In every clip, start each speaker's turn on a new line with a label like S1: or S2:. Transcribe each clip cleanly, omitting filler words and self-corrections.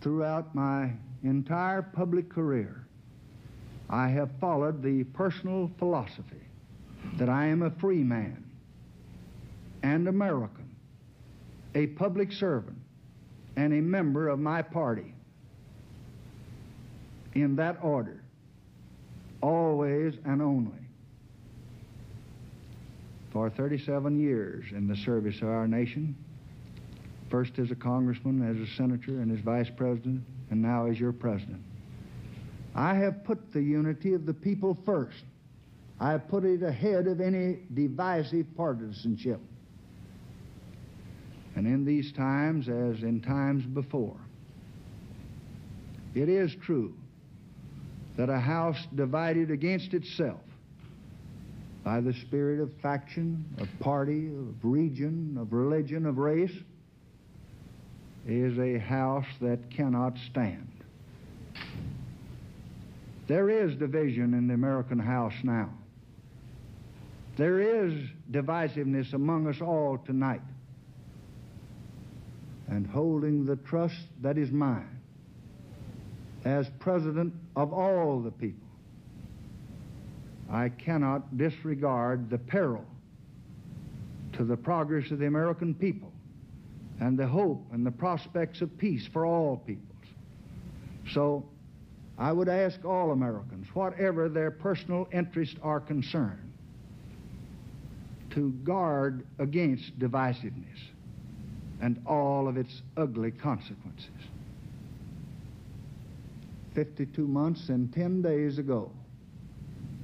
S1: throughout my entire public career, I have followed the personal philosophy that I am a free man and American, a public servant, and a member of my party. In that order, always and only. For 37 years in the service of our nation, first as a congressman, as a senator, and as vice president, and now as your president, I have put the unity of the people first. I have put it ahead of any divisive partisanship. And in these times, as in times before, it is true that a house divided against itself by the spirit of faction, of party, of region, of religion, of race, is a house that cannot stand. There is division in the American house now. There is divisiveness among us all tonight. And holding the trust that is mine as president of all the people, I cannot disregard the peril to the progress of the American people and the hope and the prospects of peace for all peoples. So I would ask all Americans, whatever their personal interests are concerned, to guard against divisiveness and all of its ugly consequences. 52 months and 10 days ago,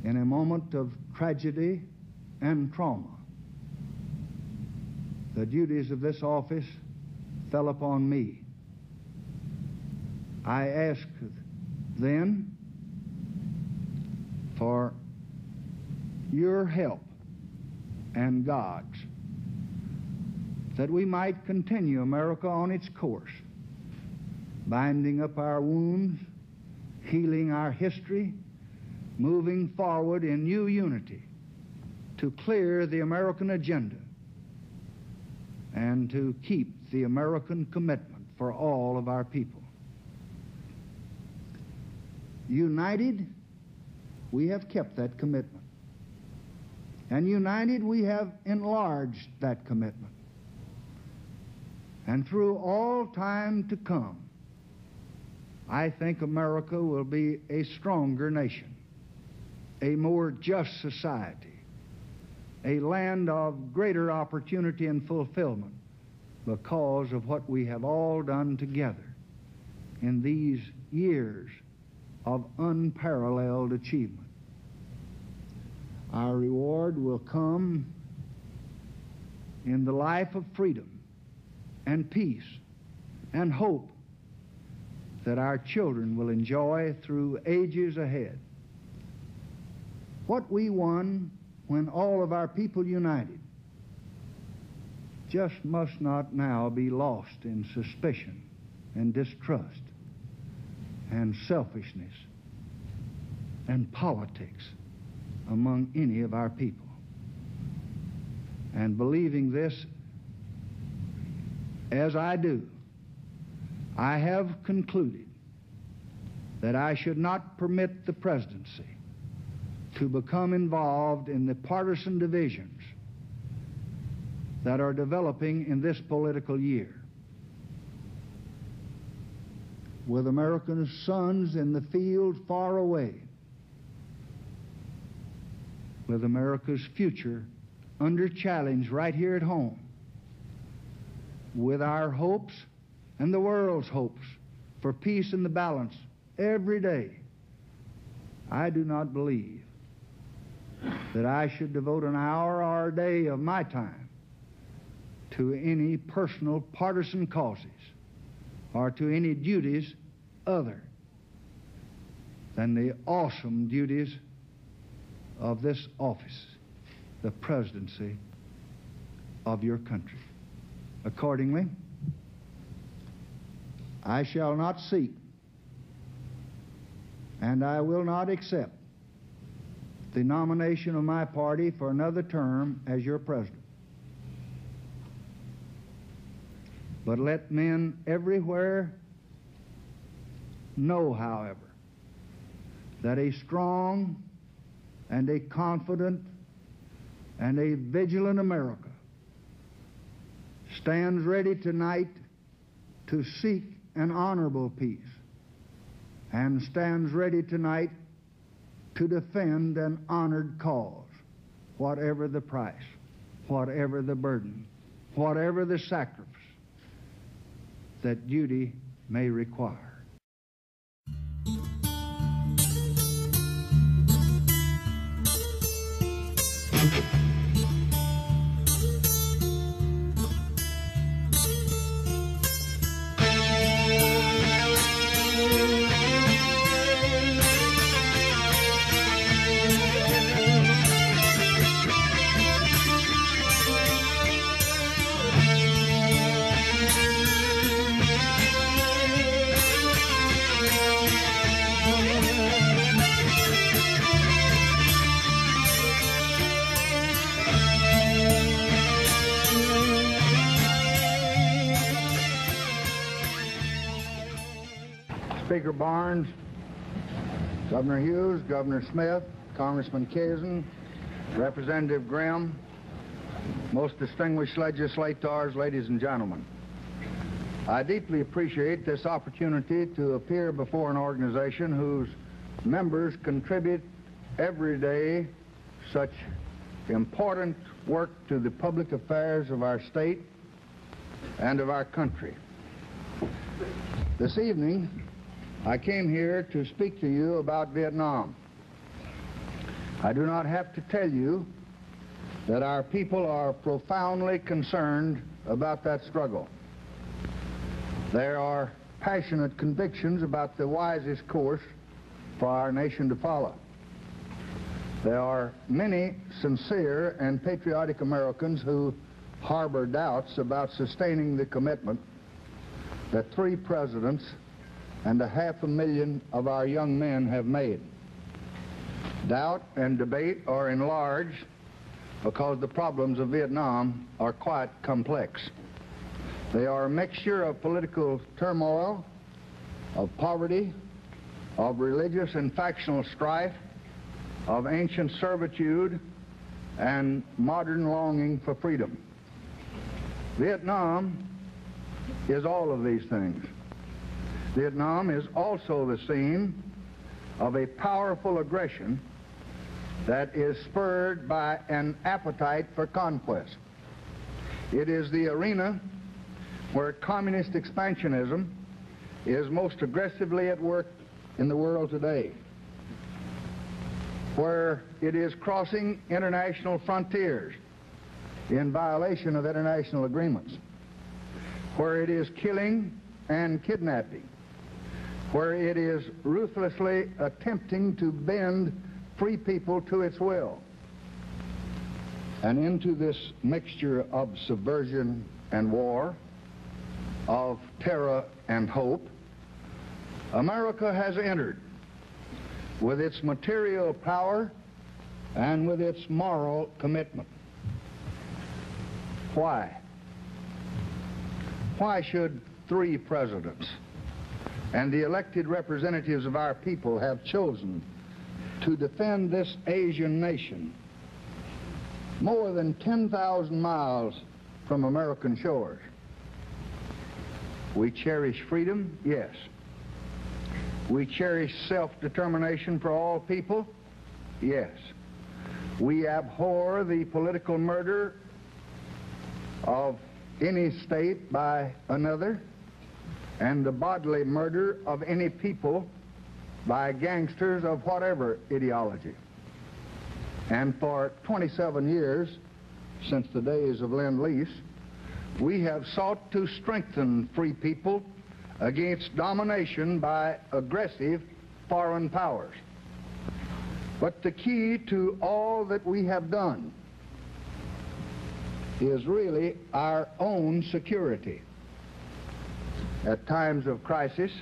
S1: in a moment of tragedy and trauma, the duties of this office fell upon me. I asked then for your help and God's, that we might continue America on its course, binding up our wounds, healing our history, moving forward in new unity to clear the American agenda and to keep the American commitment for all of our people. United, we have kept that commitment. And united, we have enlarged that commitment. And through all time to come, I think America will be a stronger nation, a more just society, a land of greater opportunity and fulfillment because of what we have all done together in these years of unparalleled achievement. Our reward will come in the life of freedom and peace and hope that our children will enjoy through ages ahead. What we won when all of our people united just must not now be lost in suspicion and distrust and selfishness and politics among any of our people. And believing this as I do, I have concluded that I should not permit the presidency to become involved in the partisan divisions that are developing in this political year. With American sons in the field far away, with America's future under challenge right here at home, with our hopes and the world's hopes for peace and the balance every day, I do not believe that I should devote an hour or a day of my time to any personal partisan causes or to any duties other than the awesome duties of this office, the presidency of your country. Accordingly, I shall not seek and I will not accept the nomination of my party for another term as your president. But let men everywhere Know, however, that a strong and a confident and a vigilant America stands ready tonight to seek an honorable peace, and stands ready tonight to defend an honored cause, whatever the price, whatever the burden, whatever the sacrifice that duty may require. Speaker Barnes, Governor Hughes, Governor Smith, Congressman Kazin, Representative Grimm, most distinguished legislators, ladies and gentlemen. I deeply appreciate this opportunity to appear before an organization whose members contribute every day such important work to the public affairs of our state and of our country. This evening, I came here to speak to you about Vietnam. I do not have to tell you that our people are profoundly concerned about that struggle. There are passionate convictions about the wisest course for our nation to follow. There are many sincere and patriotic Americans who harbor doubts about sustaining the commitment that 3 presidents and 500,000 of our young men have made. Doubt and debate are enlarged because the problems of Vietnam are quite complex. They are a mixture of political turmoil, of poverty, of religious and factional strife, of ancient servitude, and modern longing for freedom. Vietnam is all of these things. Vietnam is also the scene of a powerful aggression that is spurred by an appetite for conquest. It is the arena where communist expansionism is most aggressively at work in the world today, where it is crossing international frontiers in violation of international agreements, where it is killing and kidnapping, where it is ruthlessly attempting to bend free people to its will. And into this mixture of subversion and war, of terror and hope, America has entered with its material power and with its moral commitment. Why? Why should 3 presidents and the elected representatives of our people have chosen to defend this Asian nation more than 10,000 miles from American shores? We cherish freedom, yes. We cherish self-determination for all people, yes. We abhor the political murder of any state by another, and the bodily murder of any people by gangsters of whatever ideology. And for 27 years, since the days of Lend-Lease, we have sought to strengthen free people against domination by aggressive foreign powers. But the key to all that we have done is really our own security. At times of crisis,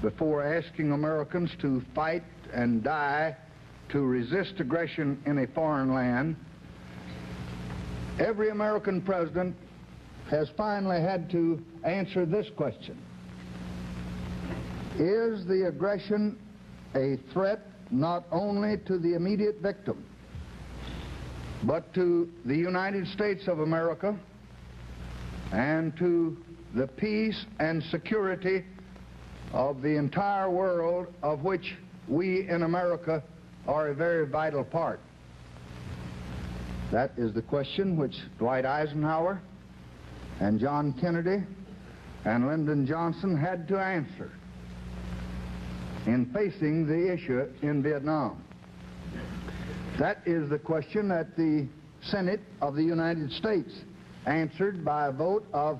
S1: before asking Americans to fight and die to resist aggression in a foreign land, every American president has finally had to answer this question: Is the aggression a threat not only to the immediate victim, but to the United States of America and to the peace and security of the entire world, of which we in America are a very vital part? That is the question which Dwight Eisenhower and John Kennedy and Lyndon Johnson had to answer in facing the issue in Vietnam. That is the question that the Senate of the United States answered by a vote of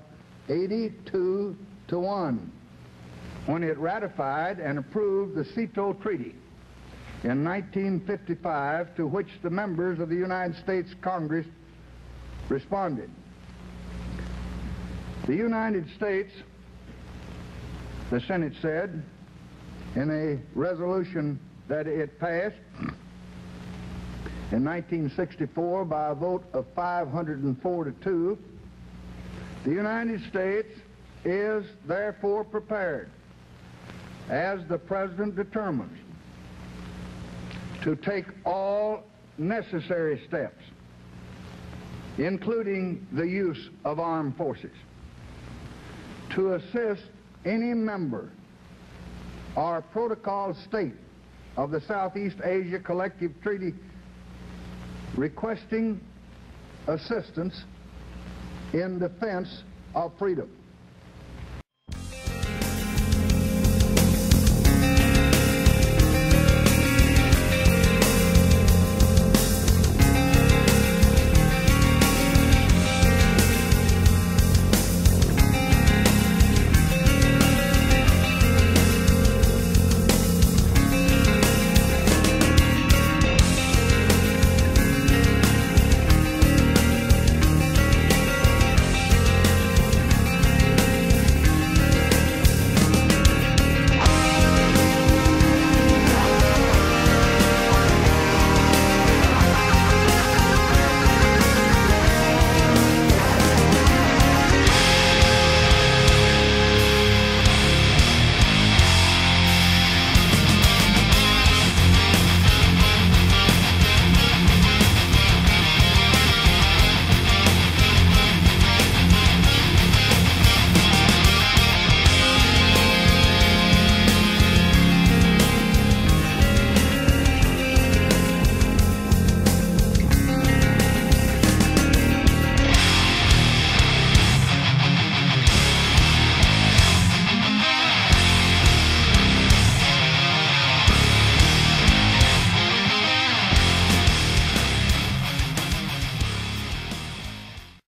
S1: 82 to 1 when it ratified and approved the SEATO Treaty in 1955, to which the members of the United States Congress responded. The United States, the Senate said, in a resolution that it passed in 1964 by a vote of 504 to 2, the United States is therefore prepared, as the President determines, to take all necessary steps, including the use of armed forces, to assist any member or protocol state of the Southeast Asia Collective Treaty requesting assistance in defense of freedom.